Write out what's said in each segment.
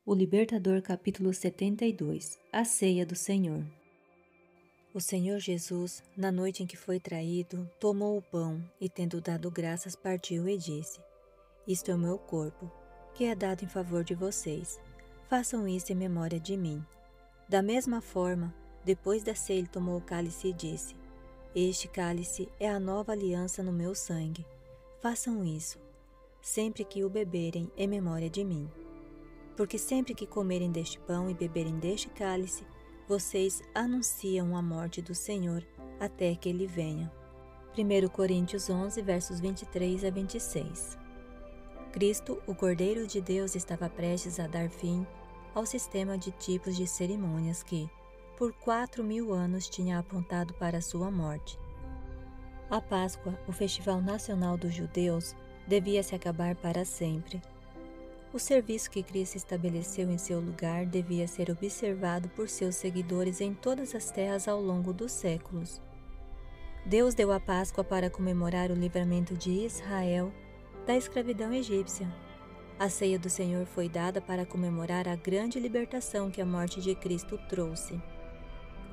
O Libertador, capítulo 72. A ceia do Senhor. O Senhor Jesus, na noite em que foi traído, tomou o pão e, tendo dado graças, partiu e disse: Isto é o meu corpo, que é dado em favor de vocês. Façam isso em memória de mim. Da mesma forma, depois da ceia, ele tomou o cálice e disse: Este cálice é a nova aliança no meu sangue. Façam isso, sempre que o beberem, em memória de mim. Porque sempre que comerem deste pão e beberem deste cálice, vocês anunciam a morte do Senhor até que Ele venha. 1 Coríntios 11, versos 23 a 26. Cristo, o Cordeiro de Deus, estava prestes a dar fim ao sistema de tipos de cerimônias que, por 4.000 anos, tinha apontado para a sua morte. A Páscoa, o festival nacional dos judeus, devia se acabar para sempre. O serviço que Cristo estabeleceu em seu lugar devia ser observado por seus seguidores em todas as terras ao longo dos séculos. Deus deu a Páscoa para comemorar o livramento de Israel da escravidão egípcia. A ceia do Senhor foi dada para comemorar a grande libertação que a morte de Cristo trouxe.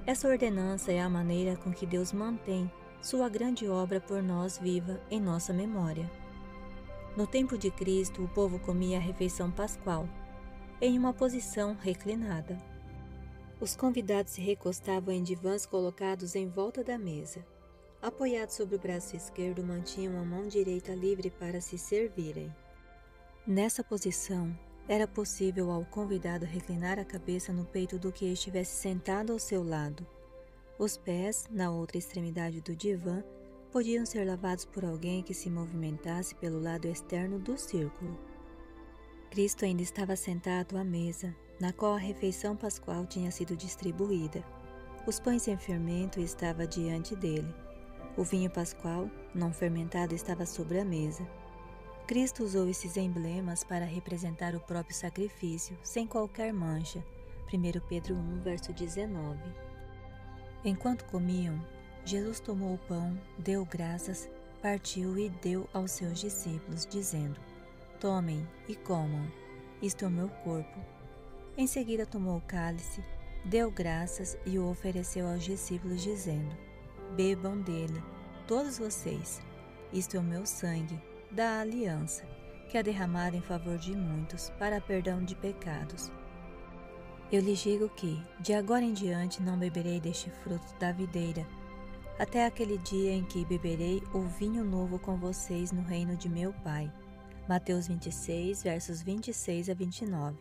Essa ordenança é a maneira com que Deus mantém sua grande obra por nós viva em nossa memória. No tempo de Cristo, o povo comia a refeição pascual, em uma posição reclinada. Os convidados se recostavam em divãs colocados em volta da mesa. Apoiados sobre o braço esquerdo, mantinham a mão direita livre para se servirem. Nessa posição, era possível ao convidado reclinar a cabeça no peito do que estivesse sentado ao seu lado. Os pés, na outra extremidade do divã, podiam ser lavados por alguém que se movimentasse pelo lado externo do círculo. Cristo ainda estava sentado à mesa, na qual a refeição pascual tinha sido distribuída. Os pães em fermento estavam diante dele. O vinho pascual, não fermentado, estava sobre a mesa. Cristo usou esses emblemas para representar o próprio sacrifício, sem qualquer mancha. 1 Pedro 1, verso 19. Enquanto comiam, Jesus tomou o pão, deu graças, partiu e deu aos seus discípulos, dizendo: Tomem e comam, isto é o meu corpo. Em seguida tomou o cálice, deu graças e o ofereceu aos discípulos, dizendo: Bebam dele, todos vocês, isto é o meu sangue, da aliança, que é derramado em favor de muitos, para perdão de pecados. Eu lhes digo que, de agora em diante, não beberei deste fruto da videira, até aquele dia em que beberei o vinho novo com vocês no reino de meu Pai. Mateus 26, versos 26 a 29.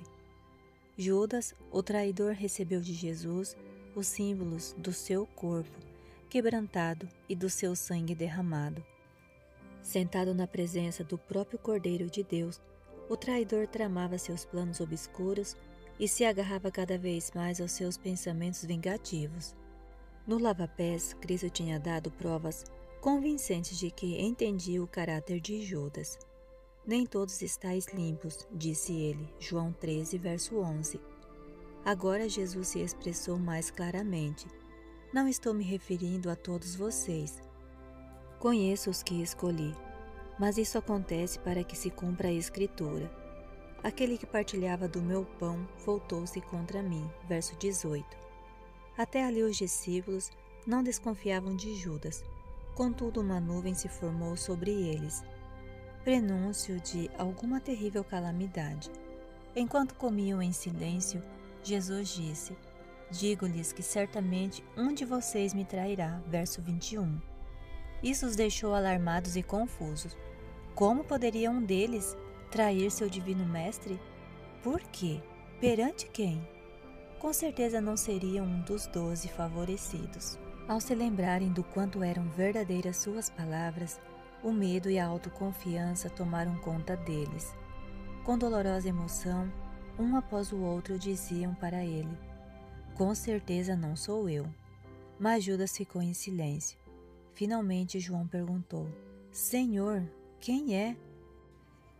Judas, o traidor, recebeu de Jesus os símbolos do seu corpo quebrantado e do seu sangue derramado. Sentado na presença do próprio Cordeiro de Deus, o traidor tramava seus planos obscuros e se agarrava cada vez mais aos seus pensamentos vingativos. No lava-pés, Cristo tinha dado provas convincentes de que entendia o caráter de Judas. Nem todos estáis limpos, disse ele, João 13, verso 11. Agora Jesus se expressou mais claramente. Não estou me referindo a todos vocês. Conheço os que escolhi, mas isso acontece para que se cumpra a Escritura. Aquele que partilhava do meu pão voltou-se contra mim, verso 18. Até ali os discípulos não desconfiavam de Judas, contudo uma nuvem se formou sobre eles, prenúncio de alguma terrível calamidade. Enquanto comiam em silêncio, Jesus disse: Digo-lhes que certamente um de vocês me trairá, verso 21. Isso os deixou alarmados e confusos. Como poderia um deles trair seu divino mestre? Por quê? Perante quem? Com certeza não seriam um dos 12 favorecidos. Ao se lembrarem do quanto eram verdadeiras suas palavras, o medo e a autoconfiança tomaram conta deles. Com dolorosa emoção, um após o outro diziam para ele: Com certeza não sou eu. Mas Judas ficou em silêncio. Finalmente João perguntou: Senhor, quem é?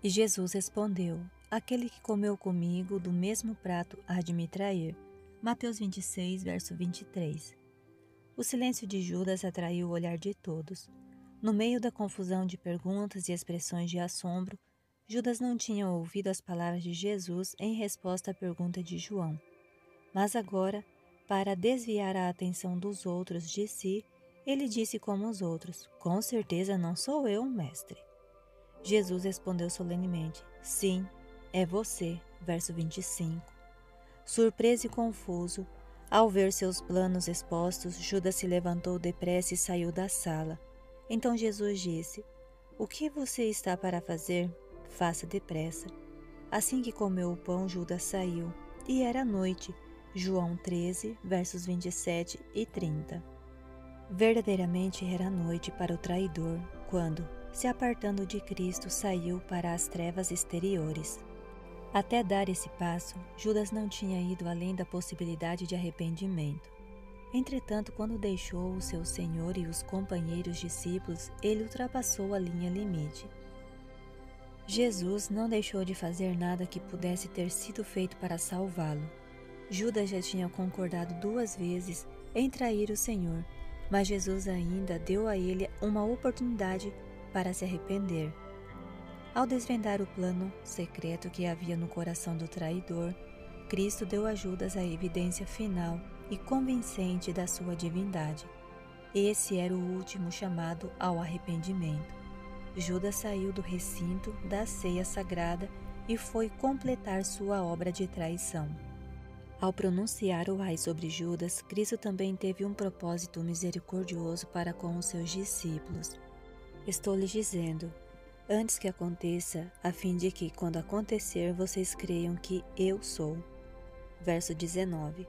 E Jesus respondeu: Aquele que comeu comigo do mesmo prato há de me trair. Mateus 26, verso 23. O silêncio de Judas atraiu o olhar de todos. No meio da confusão de perguntas e expressões de assombro, Judas não tinha ouvido as palavras de Jesus em resposta à pergunta de João. Mas agora, para desviar a atenção dos outros de si, ele disse como os outros: Com certeza não sou eu, mestre. Jesus respondeu solenemente: Sim, é você. Verso 25. Surpreso e confuso, ao ver seus planos expostos, Judas se levantou depressa e saiu da sala. Então Jesus disse: O que você está para fazer? Faça depressa. Assim que comeu o pão, Judas saiu, e era noite. João 13, versos 27 e 30. Verdadeiramente era noite para o traidor, quando, se apartando de Cristo, saiu para as trevas exteriores. Até dar esse passo, Judas não tinha ido além da possibilidade de arrependimento. Entretanto, quando deixou o seu Senhor e os companheiros discípulos, ele ultrapassou a linha limite. Jesus não deixou de fazer nada que pudesse ter sido feito para salvá-lo. Judas já tinha concordado 2 vezes em trair o Senhor, mas Jesus ainda deu a ele uma oportunidade para se arrepender. Ao desvendar o plano secreto que havia no coração do traidor, Cristo deu a Judas a evidência final e convincente da sua divindade. Esse era o último chamado ao arrependimento. Judas saiu do recinto da ceia sagrada e foi completar sua obra de traição. Ao pronunciar o ai sobre Judas, Cristo também teve um propósito misericordioso para com os seus discípulos. Estou lhes dizendo, antes que aconteça, a fim de que, quando acontecer, vocês creiam que eu sou. Verso 19.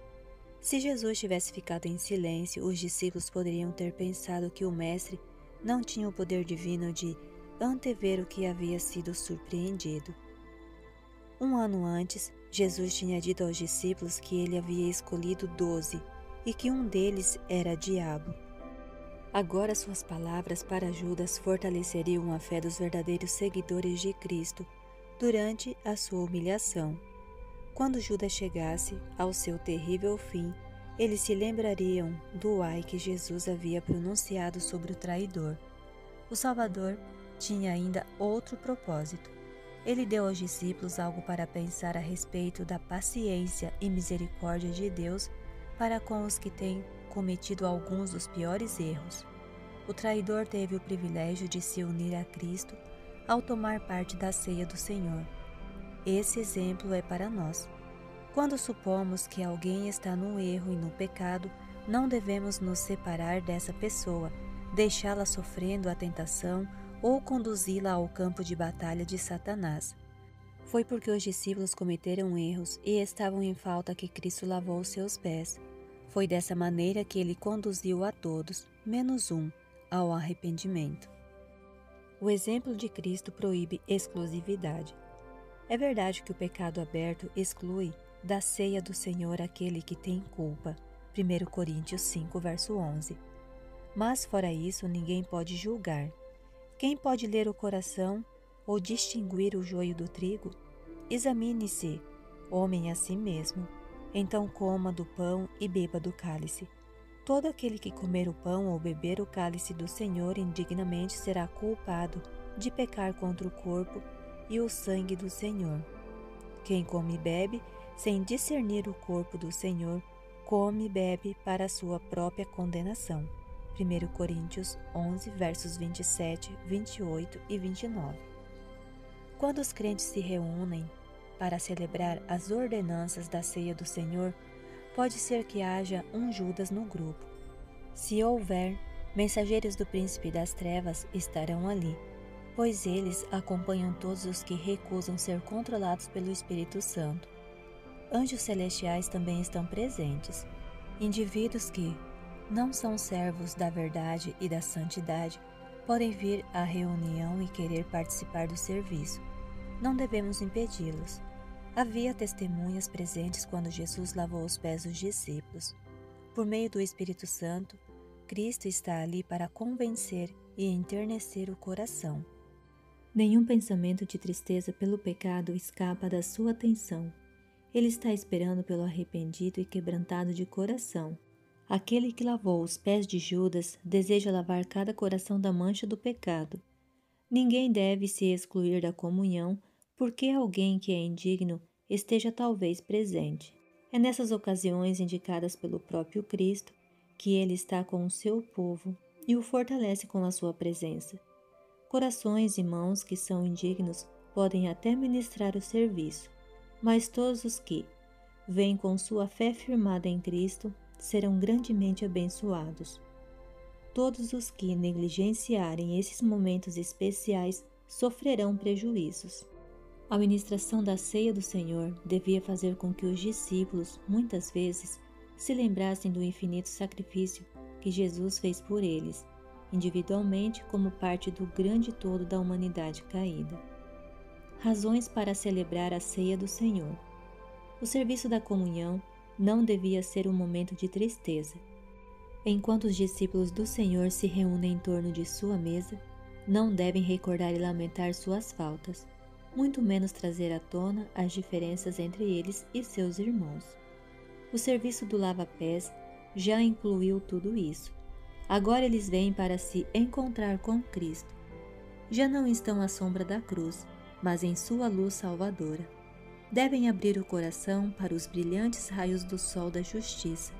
Se Jesus tivesse ficado em silêncio, os discípulos poderiam ter pensado que o Mestre não tinha o poder divino de antever o que havia sido surpreendido. 1 ano antes, Jesus tinha dito aos discípulos que ele havia escolhido 12 e que um deles era diabo. Agora suas palavras para Judas fortaleceriam a fé dos verdadeiros seguidores de Cristo durante a sua humilhação. Quando Judas chegasse ao seu terrível fim, eles se lembrariam do ai que Jesus havia pronunciado sobre o traidor. O Salvador tinha ainda outro propósito. Ele deu aos discípulos algo para pensar a respeito da paciência e misericórdia de Deus para com os que têm cometido alguns dos piores erros. O traidor teve o privilégio de se unir a Cristo ao tomar parte da ceia do Senhor. Esse exemplo é para nós. Quando supomos que alguém está no erro e no pecado, não devemos nos separar dessa pessoa, deixá-la sofrendo a tentação ou conduzi-la ao campo de batalha de Satanás. Foi porque os discípulos cometeram erros e estavam em falta que Cristo lavou os seus pés. Foi dessa maneira que ele conduziu a todos, menos um, ao arrependimento. O exemplo de Cristo proíbe exclusividade. É verdade que o pecado aberto exclui da ceia do Senhor aquele que tem culpa. 1 Coríntios 5, verso 11. Mas fora isso, ninguém pode julgar. Quem pode ler o coração ou distinguir o joio do trigo? Examine-se, homem a si mesmo. Então coma do pão e beba do cálice. Todo aquele que comer o pão ou beber o cálice do Senhor indignamente será culpado de pecar contra o corpo e o sangue do Senhor. Quem come e bebe, sem discernir o corpo do Senhor, come e bebe para a sua própria condenação. 1 Coríntios 11, versos 27, 28 e 29. Quando os crentes se reúnem para celebrar as ordenanças da ceia do Senhor, pode ser que haja um Judas no grupo. Se houver, mensageiros do príncipe das trevas estarão ali, pois eles acompanham todos os que recusam ser controlados pelo Espírito Santo. Anjos celestiais também estão presentes, indivíduos que não são servos da verdade e da santidade, podem vir à reunião e querer participar do serviço. Não devemos impedi-los. Havia testemunhas presentes quando Jesus lavou os pés dos discípulos. Por meio do Espírito Santo, Cristo está ali para convencer e enternecer o coração. Nenhum pensamento de tristeza pelo pecado escapa da sua atenção. Ele está esperando pelo arrependido e quebrantado de coração. Aquele que lavou os pés de Judas deseja lavar cada coração da mancha do pecado. Ninguém deve se excluir da comunhão porque alguém que é indigno esteja talvez presente. É nessas ocasiões indicadas pelo próprio Cristo que ele está com o seu povo e o fortalece com a sua presença. Corações e mãos que são indignos podem até ministrar o serviço, mas todos os que vêm com sua fé firmada em Cristo serão grandemente abençoados. Todos os que negligenciarem esses momentos especiais sofrerão prejuízos. A ministração da ceia do Senhor devia fazer com que os discípulos, muitas vezes, se lembrassem do infinito sacrifício que Jesus fez por eles, individualmente como parte do grande todo da humanidade caída. Razões para celebrar a ceia do Senhor. O serviço da comunhão não devia ser um momento de tristeza. Enquanto os discípulos do Senhor se reúnem em torno de sua mesa, não devem recordar e lamentar suas faltas, muito menos trazer à tona as diferenças entre eles e seus irmãos. O serviço do lava-pés já incluiu tudo isso. Agora eles vêm para se encontrar com Cristo. Já não estão à sombra da cruz, mas em sua luz salvadora. Devem abrir o coração para os brilhantes raios do sol da justiça.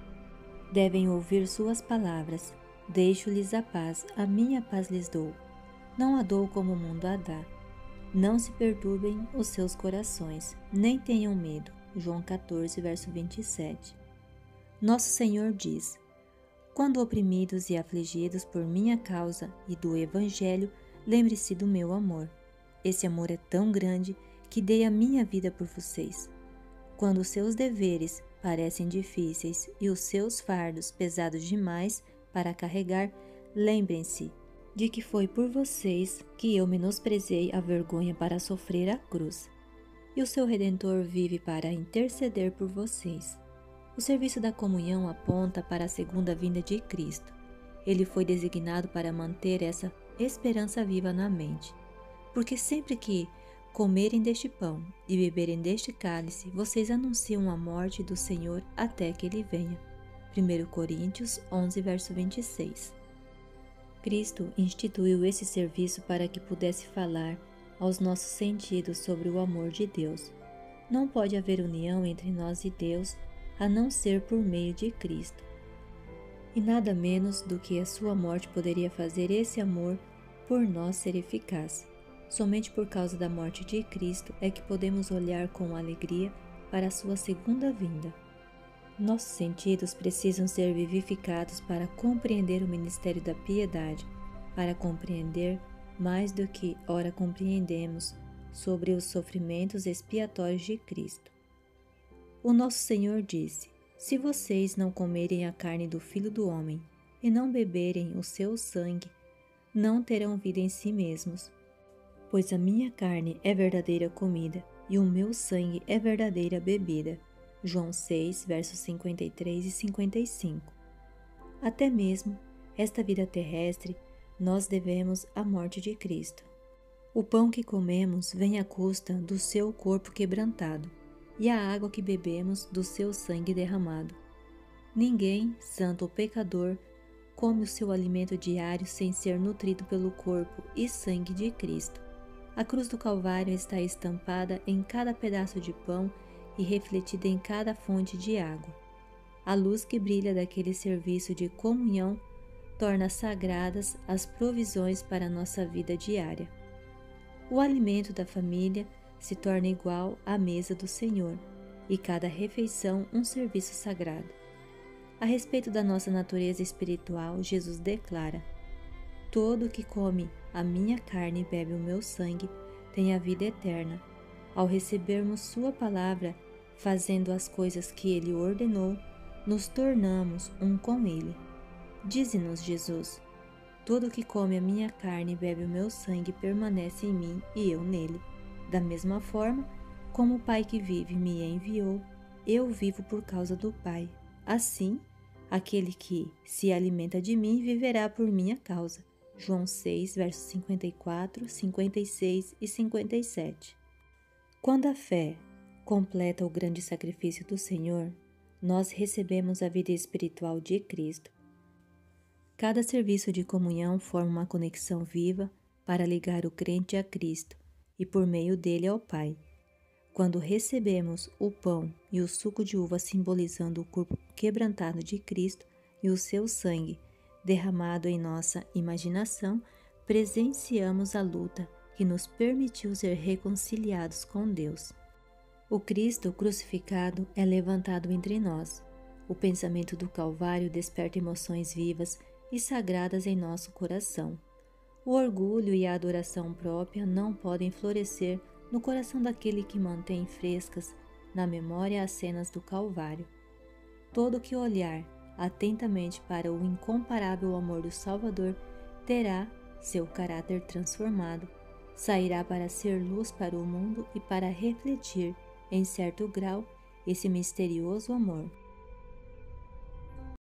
Devem ouvir suas palavras. Deixo-lhes a minha paz lhes dou. Não a dou como o mundo a dá. Não se perturbem os seus corações, nem tenham medo. João 14, verso 27. Nosso Senhor diz: quando oprimidos e afligidos por minha causa e do Evangelho, lembre-se do meu amor. Esse amor é tão grande que dei a minha vida por vocês. Quando os seus deveres parecem difíceis e os seus fardos pesados demais para carregar, lembrem-se de que foi por vocês que eu menosprezei a vergonha para sofrer a cruz. E o seu Redentor vive para interceder por vocês. O serviço da comunhão aponta para a segunda vinda de Cristo. Ele foi designado para manter essa esperança viva na mente. Porque sempre que comerem deste pão e beberem deste cálice, vocês anunciam a morte do Senhor até que Ele venha. 1 Coríntios 11, verso 26. Cristo instituiu esse serviço para que pudesse falar aos nossos sentidos sobre o amor de Deus. Não pode haver união entre nós e Deus a não ser por meio de Cristo. E nada menos do que a sua morte poderia fazer esse amor por nós ser eficaz. Somente por causa da morte de Cristo é que podemos olhar com alegria para a sua segunda vinda. Nossos sentidos precisam ser vivificados para compreender o ministério da piedade, para compreender mais do que ora compreendemos sobre os sofrimentos expiatórios de Cristo. O nosso Senhor disse: se vocês não comerem a carne do Filho do Homem e não beberem o seu sangue, não terão vida em si mesmos. Pois a minha carne é verdadeira comida e o meu sangue é verdadeira bebida. João 6, versos 53 e 55. Até mesmo esta vida terrestre, nós devemos à morte de Cristo. O pão que comemos vem à custa do seu corpo quebrantado, e a água que bebemos do seu sangue derramado. Ninguém, santo ou pecador, come o seu alimento diário sem ser nutrido pelo corpo e sangue de Cristo. A cruz do Calvário está estampada em cada pedaço de pão e refletida em cada fonte de água. A luz que brilha daquele serviço de comunhão torna sagradas as provisões para a nossa vida diária. O alimento da família se torna igual à mesa do Senhor, e cada refeição um serviço sagrado. A respeito da nossa natureza espiritual, Jesus declara: todo que come a minha carne e bebe o meu sangue tem a vida eterna. Ao recebermos sua palavra, fazendo as coisas que ele ordenou, nos tornamos um com ele. Dize-nos Jesus: todo que come a minha carne e bebe o meu sangue permanece em mim e eu nele. Da mesma forma, como o Pai que vive me enviou, eu vivo por causa do Pai. Assim, aquele que se alimenta de mim viverá por minha causa. João 6, versos 54, 56 e 57. Quando a fé completa o grande sacrifício do Senhor, nós recebemos a vida espiritual de Cristo. Cada serviço de comunhão forma uma conexão viva para ligar o crente a Cristo e por meio dele ao Pai. Quando recebemos o pão e o suco de uva simbolizando o corpo quebrantado de Cristo e o seu sangue derramado em nossa imaginação, presenciamos a luta que nos permitiu ser reconciliados com Deus. O Cristo crucificado é levantado entre nós. O pensamento do Calvário desperta emoções vivas e sagradas em nosso coração. O orgulho e a adoração própria não podem florescer no coração daquele que mantém frescas na memória as cenas do Calvário. Todo que olhar atentamente para o incomparável amor do Salvador terá seu caráter transformado, sairá para ser luz para o mundo e para refletir, em certo grau, esse misterioso amor.